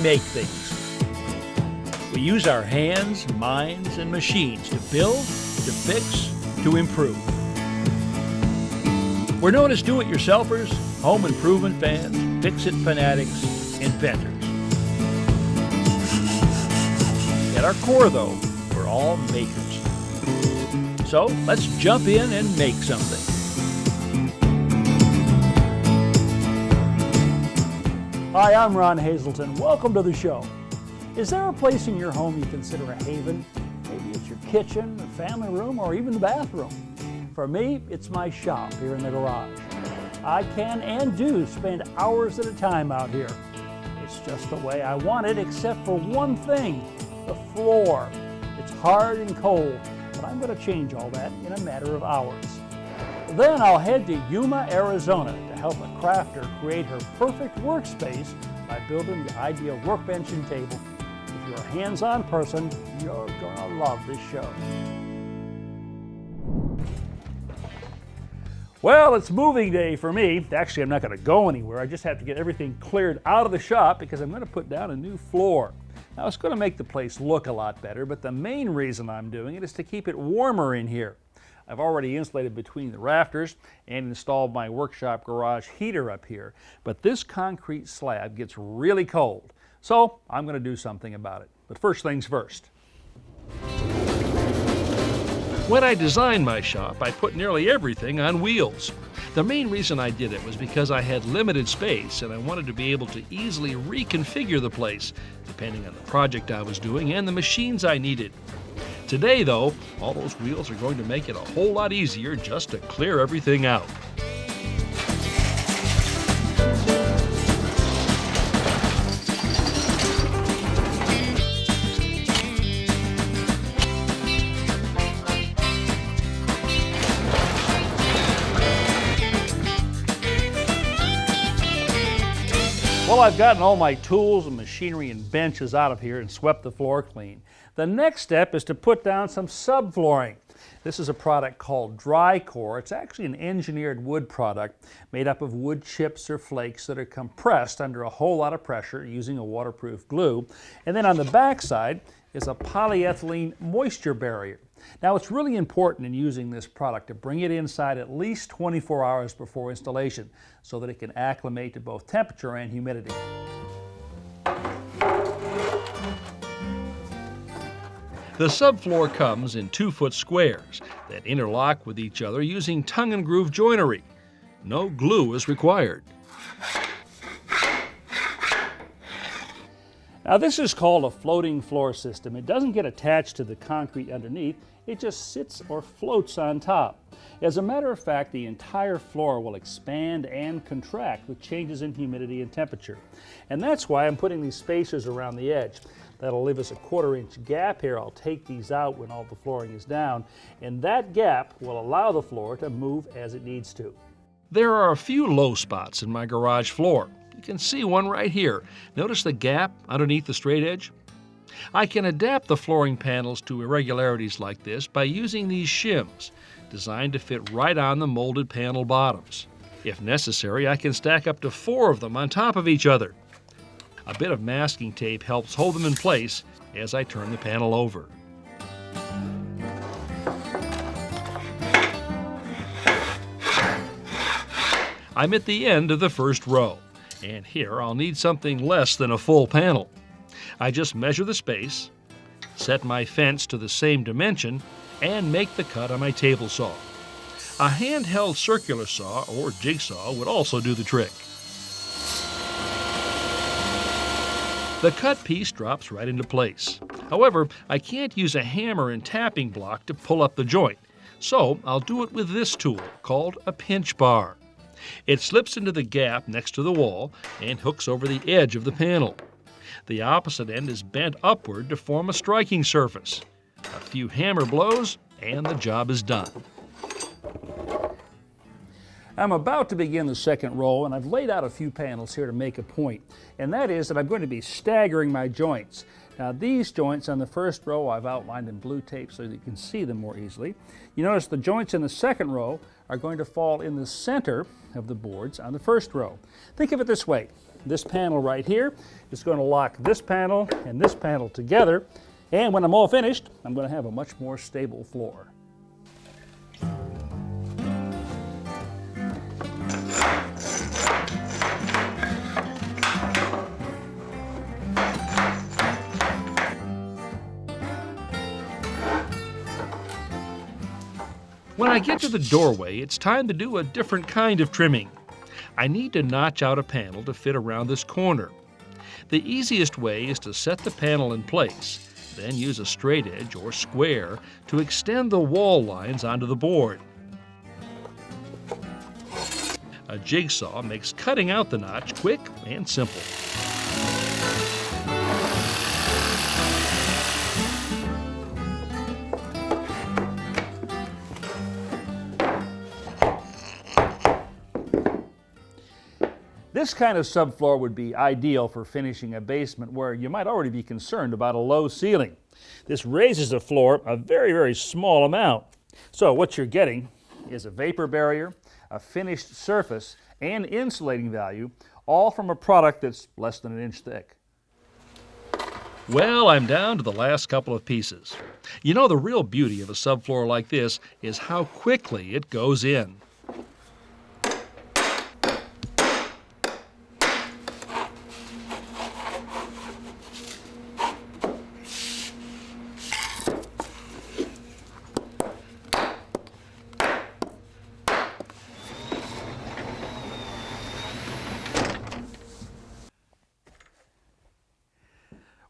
make things. We use our hands, minds, and machines to build, to fix, to improve. We're known as do-it-yourselfers, home improvement fans, fix-it fanatics, inventors. At our core, though, we're all makers. So let's jump in and make something. Hi, I'm Ron Hazelton. Welcome to the show. Is there a place in your home you consider a haven? Maybe it's your kitchen, the family room, or even the bathroom. For me, it's my shop here in the garage. I can and do spend hours at a time out here. It's just the way I want it, except for one thing, the floor. It's hard and cold, but I'm going to change all that in a matter of hours. Then I'll head to Yuma, Arizona to help a crafter create her perfect workspace by building the ideal workbench and table. If you're a hands-on person, you're gonna love this show. Well, it's moving day for me. Actually, I'm not gonna go anywhere. I just have to get everything cleared out of the shop because I'm gonna put down a new floor. Now, it's gonna make the place look a lot better, but the main reason I'm doing it is to keep it warmer in here. I've already insulated between the rafters and installed my workshop garage heater up here, but this concrete slab gets really cold. So I'm going to do something about it. But first things first. When I designed my shop, I put nearly everything on wheels. The main reason I did it was because I had limited space and I wanted to be able to easily reconfigure the place, depending on the project I was doing and the machines I needed. Today, though, all those wheels are going to make it a whole lot easier just to clear everything out. Well, I've gotten all my tools and machinery and benches out of here and swept the floor clean. The next step is to put down some subflooring. This is a product called Dry Core. It's actually an engineered wood product made up of wood chips or flakes that are compressed under a whole lot of pressure using a waterproof glue. And then on the back side is a polyethylene moisture barrier. Now, it's really important in using this product to bring it inside at least 24 hours before installation so that it can acclimate to both temperature and humidity. The subfloor comes in 2-foot squares that interlock with each other using tongue and groove joinery. No glue is required. Now, this is called a floating floor system. It doesn't get attached to the concrete underneath, it just sits or floats on top. As a matter of fact, the entire floor will expand and contract with changes in humidity and temperature. And that's why I'm putting these spacers around the edge. That'll leave us a 1/4-inch gap here. I'll take these out when all the flooring is down, and that gap will allow the floor to move as it needs to. There are a few low spots in my garage floor. You can see one right here. Notice the gap underneath the straight edge? I can adapt the flooring panels to irregularities like this by using these shims, designed to fit right on the molded panel bottoms. If necessary, I can stack up to 4 of them on top of each other. A bit of masking tape helps hold them in place as I turn the panel over. I'm at the end of the first row, and here I'll need something less than a full panel. I just measure the space, set my fence to the same dimension, and make the cut on my table saw. A handheld circular saw or jigsaw would also do the trick. The cut piece drops right into place. However, I can't use a hammer and tapping block to pull up the joint, so I'll do it with this tool called a pinch bar. It slips into the gap next to the wall and hooks over the edge of the panel. The opposite end is bent upward to form a striking surface. A few hammer blows and the job is done. I'm about to begin the second row, and I've laid out a few panels here to make a point, and that is that I'm going to be staggering my joints. Now these joints on the first row I've outlined in blue tape so that you can see them more easily. You notice the joints in the second row are going to fall in the center of the boards on the first row. Think of it this way. This panel right here is going to lock this panel and this panel together, and when I'm all finished, I'm going to have a much more stable floor. When I get to the doorway, it's time to do a different kind of trimming. I need to notch out a panel to fit around this corner. The easiest way is to set the panel in place, then use a straight edge or square to extend the wall lines onto the board. A jigsaw makes cutting out the notch quick and simple. This kind of subfloor would be ideal for finishing a basement where you might already be concerned about a low ceiling. This raises the floor a very, very small amount. So what you're getting is a vapor barrier, a finished surface, and insulating value, all from a product that's less than an inch thick. Well, I'm down to the last couple of pieces. You know, the real beauty of a subfloor like this is how quickly it goes in.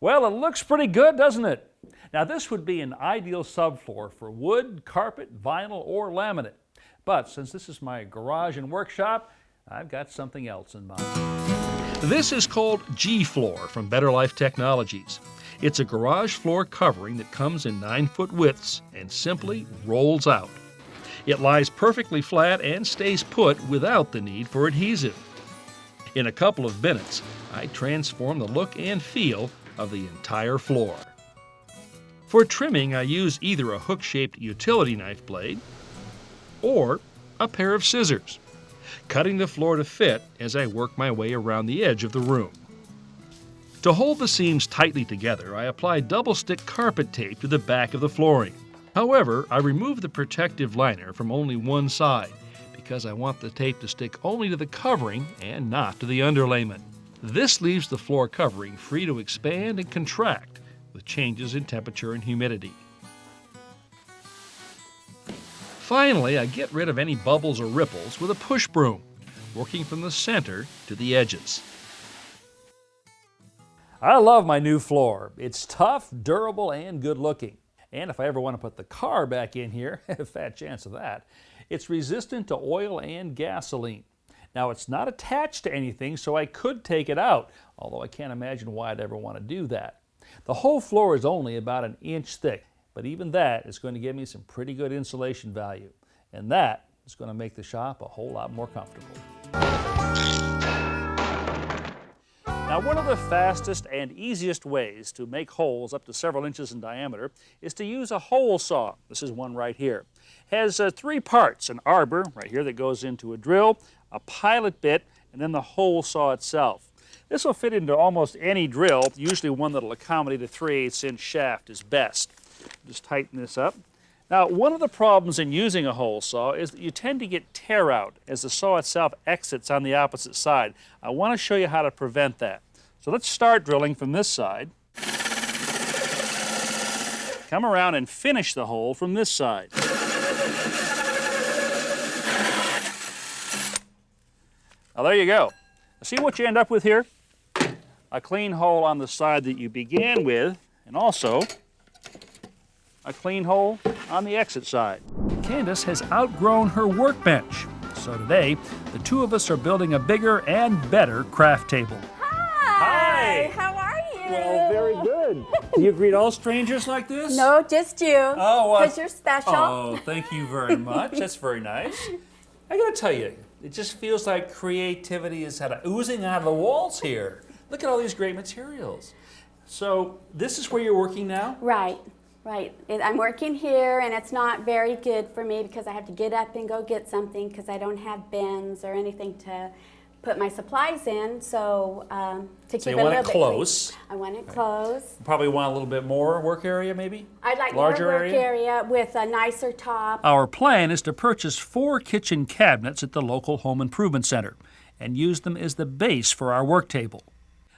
Well, it looks pretty good, doesn't it? Now this would be an ideal subfloor for wood, carpet, vinyl, or laminate. But since this is my garage and workshop, I've got something else in mind. This is called G-Floor from Better Life Technologies. It's a garage floor covering that comes in 9-foot widths and simply rolls out. It lies perfectly flat and stays put without the need for adhesive. In a couple of minutes, I transform the look and feel of the entire floor. For trimming, I use either a hook-shaped utility knife blade or a pair of scissors, cutting the floor to fit as I work my way around the edge of the room. To hold the seams tightly together, I apply double-stick carpet tape to the back of the flooring. However, I remove the protective liner from only one side because I want the tape to stick only to the covering and not to the underlayment. This leaves the floor covering free to expand and contract with changes in temperature and humidity. Finally, I get rid of any bubbles or ripples with a push broom, working from the center to the edges. I love my new floor. It's tough, durable, and good looking. And if I ever want to put the car back in here, a fat chance of that, it's resistant to oil and gasoline. Now, it's not attached to anything, so I could take it out, although I can't imagine why I'd ever want to do that. The whole floor is only about an inch thick, but even that is going to give me some pretty good insulation value, and that is going to make the shop a whole lot more comfortable. Now, one of the fastest and easiest ways to make holes up to several inches in diameter is to use a hole saw. This is one right here. It has 3 parts, an arbor right here that goes into a drill, a pilot bit, and then the hole saw itself. This will fit into almost any drill, usually one that will accommodate a 3/8 inch shaft is best. Just tighten this up. Now, one of the problems in using a hole saw is that you tend to get tear out as the saw itself exits on the opposite side. I want to show you how to prevent that. So let's start drilling from this side. Come around and finish the hole from this side. Now there you go. See what you end up with here? A clean hole on the side that you began with, and also a clean hole on the exit side. Candace has outgrown her workbench, so today the two of us are building a bigger and better craft table. Hi! How are you? Well, very good. Do you greet all strangers like this? No, just you. Oh, because you're special. Oh, thank you very much. That's very nice. I gotta tell you, it just feels like creativity is oozing out of the walls here. Look at all these great materials. So this is where you're working now? Right, right. I'm working here, and it's not very good for me because I have to get up and go get something because I don't have bins or anything to put my supplies in. So to keep it a little bit close. clean. I want it close. Probably want a little bit more work area, maybe? I'd like larger more work area with a nicer top. Our plan is to purchase 4 kitchen cabinets at the local home improvement center and use them as the base for our work table.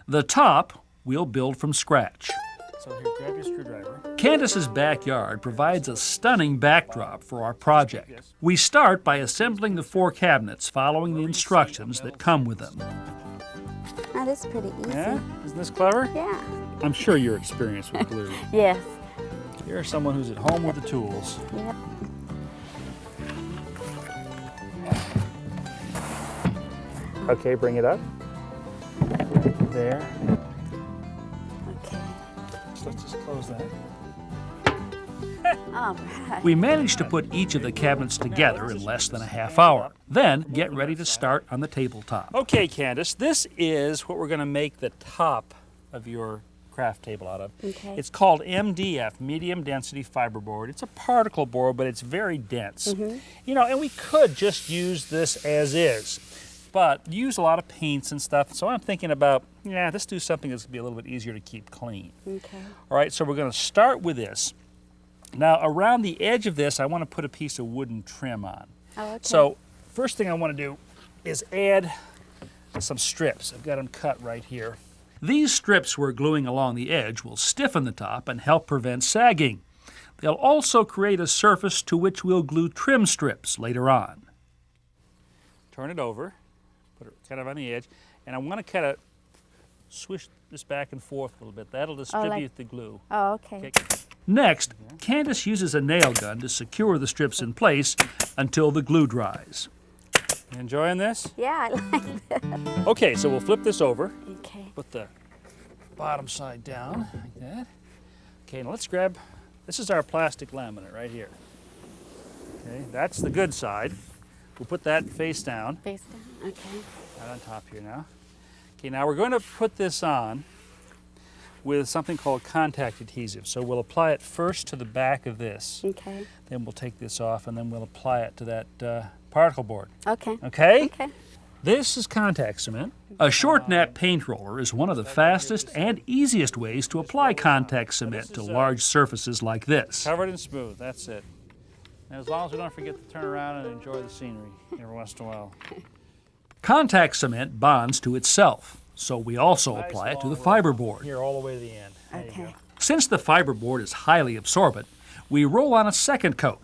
The top we'll build from scratch. So here, grab your screwdriver. Candace's backyard provides a stunning backdrop for our project. We start by assembling the 4 cabinets following the instructions that come with them. Oh, this is pretty easy. Yeah? Isn't this clever? Yeah. I'm sure you're experienced with glue. Yes. You're someone who's at home with the tools. Yep. Okay, bring it up. There. Okay. So let's just close that. All right. We managed to put each of the cabinets together in less than a half hour. Then get ready to start on the tabletop. Okay, Candace, this is what we're going to make the top of your craft table out of. Okay. It's called MDF, medium density fiberboard. It's a particle board, but it's very dense. You know, and we could just use this as is, but you use a lot of paints and stuff, so I'm thinking about, yeah, let's do something that's going to be a little bit easier to keep clean. Okay. All right, so we're going to start with this. Now, around the edge of this, I want to put a piece of wooden trim on. Oh, okay. So, first thing I want to do is add some strips. I've got them cut right here. These strips we're gluing along the edge will stiffen the top and help prevent sagging. They'll also create a surface to which we'll glue trim strips later on. Turn it over, put it kind of on the edge, and I want to kind of swish this back and forth a little bit. That'll distribute the glue. Oh, okay. Okay. Next, Candace uses a nail gun to secure the strips in place until the glue dries. You enjoying this? Yeah, I like that. Okay, so we'll flip this over. Okay. Put the bottom side down like that. Okay, now let's grab, this is our plastic laminate right here. Okay, that's the good side. We'll put that face down, Face down. Okay. right on top here now. Okay, now we're going to put this on with something called contact adhesive. So we'll apply it first to the back of this. Okay. Then we'll take this off and then we'll apply it to that particle board. Okay. Okay? Okay. This is contact cement. A short nap paint roller is one of the fastest and easiest ways to apply contact cement to large surfaces like this. Covered and smooth, that's it. And as long as we don't forget to turn around and enjoy the scenery every once in a while. Contact cement bonds to itself, so we also apply it to the fiberboard. Here all the way to the end. There you Okay. go. Since the fiberboard is highly absorbent, we roll on a second coat.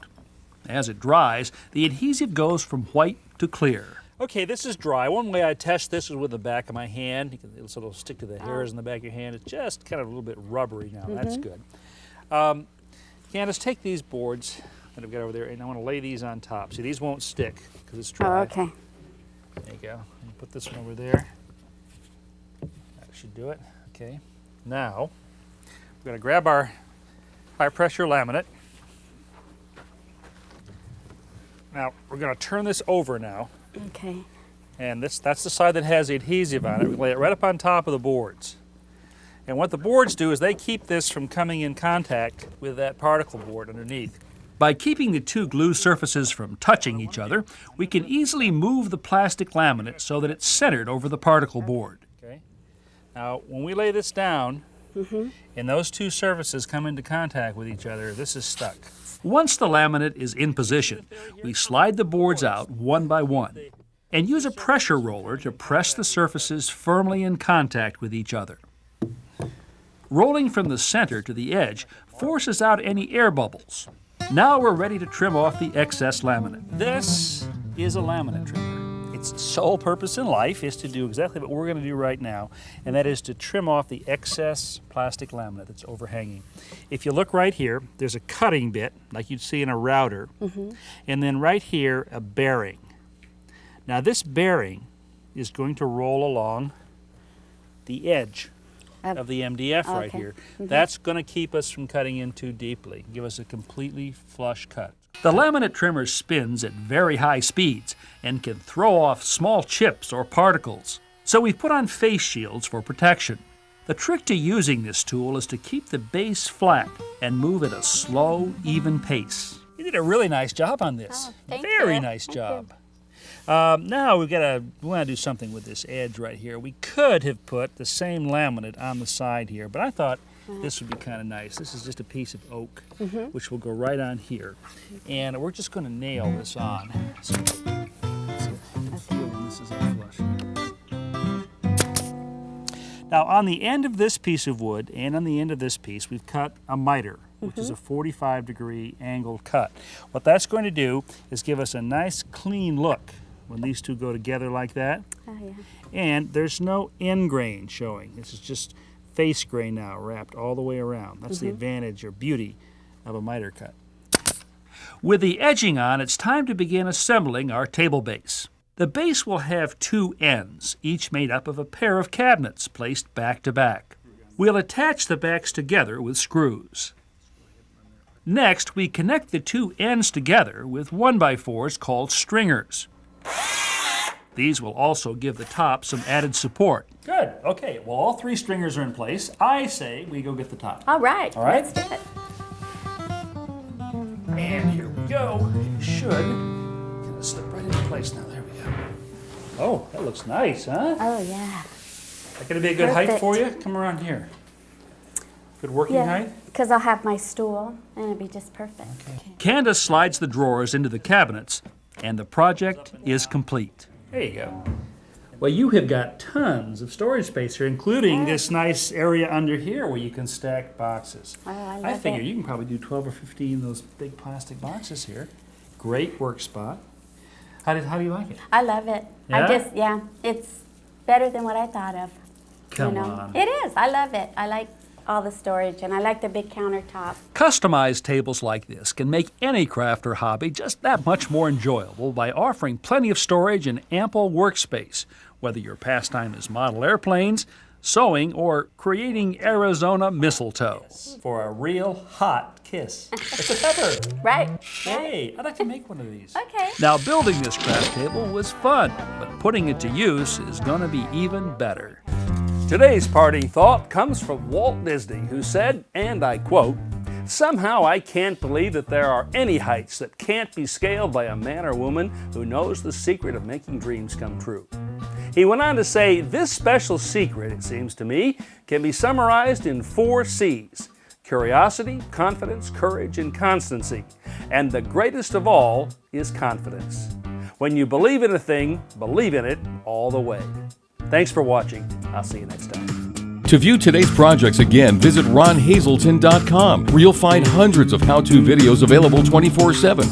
As it dries, the adhesive goes from white to clear. Okay, this is dry. One way I test this is with the back of my hand. So it'll stick to the hairs in the back of your hand. It's just kind of a little bit rubbery now. That's good. Candace, take these boards that I've got over there, and I want to lay these on top. See, these won't stick because it's dry. Oh, okay. There you go. And put this one over there. That should do it. Okay. Now, we're going to grab our high pressure laminate. Now, we're going to turn this over now. Okay. And that's the side that has the adhesive on it. We lay it right up on top of the boards. And what the boards do is they keep this from coming in contact with that particle board underneath. By keeping the two glue surfaces from touching each other, we can easily move the plastic laminate so that it's centered over the particle board. Okay. Now, when we lay this down, and those two surfaces come into contact with each other, this is stuck. Once the laminate is in position, we slide the boards out one by one and use a pressure roller to press the surfaces firmly in contact with each other. Rolling from the center to the edge forces out any air bubbles. Now we're ready to trim off the excess laminate. This is a laminate trimmer. Its sole purpose in life is to do exactly what we're going to do right now, and that is to trim off the excess plastic laminate that's overhanging. If you look right here, there's a cutting bit, like you'd see in a router, and then right here, a bearing. Now this bearing is going to roll along the edge of the MDF right Okay. here. That's going to keep us from cutting in too deeply, give us a completely flush cut. The laminate trimmer spins at very high speeds and can throw off small chips or particles, so we've put on face shields for protection. The trick to using this tool is to keep the base flat and move at a slow, even pace. You did a really nice job on this. Oh, thank Very you. nice Thank job. Now we want to do something with this edge right here. We could have put the same laminate on the side here, but I thought this would be kind of nice. This is just a piece of oak, which will go right on here. And we're just going to nail this on. So, this is our flush. Now on the end of this piece of wood and on the end of this piece, we've cut a miter, which is a 45-degree angle cut. What that's going to do is give us a nice clean look when these two go together like that. Oh, yeah. And there's no end grain showing. This is just face grain now wrapped all the way around. That's the advantage or beauty of a miter cut. With the edging on, it's time to begin assembling our table base. The base will have two ends, each made up of a pair of cabinets placed back to back. We'll attach the backs together with screws. Next, we connect the two ends together with 1x4s called stringers. These will also give the top some added support. Good. Okay, well, all three stringers are in place. I say we go get the top. All right. All right? Let's do it. And here we go. It should kind of slip right into place now. There we go. Oh, that looks nice, huh? Oh, yeah. That gonna be a good height Perfect. for you? Come around here. Good working Yeah, height? because I'll have my stool, and it'll be just perfect. Okay. Candace slides the drawers into the cabinets, and the project is complete. There you go. Well, you have got tons of storage space here, including this nice area under here where you can stack boxes. Oh, I love I figure it. you can probably do 12 or 15 of those big plastic boxes here. Great work spot. How do you like it? I love it. Yeah? It's better than what I thought of. Come on. It is. I love it. I like all the storage, and I like the big countertop. Customized tables like this can make any craft or hobby just that much more enjoyable by offering plenty of storage and ample workspace, whether your pastime is model airplanes, sewing, or creating Arizona mistletoe. For a real hot kiss. It's a pepper. Right. Hey, I'd like to make one of these. Okay. Now, building this craft table was fun, but putting it to use is going to be even better. Today's parting thought comes from Walt Disney, who said, and I quote, "Somehow I can't believe that there are any heights that can't be scaled by a man or woman who knows the secret of making dreams come true." He went on to say, "This special secret, it seems to me, can be summarized in 4 C's: curiosity, confidence, courage, and constancy. And the greatest of all is confidence. When you believe in a thing, believe in it all the way." Thanks for watching. I'll see you next time. To view today's projects again, visit ronhazelton.com, where you'll find hundreds of how-to videos available 24/7.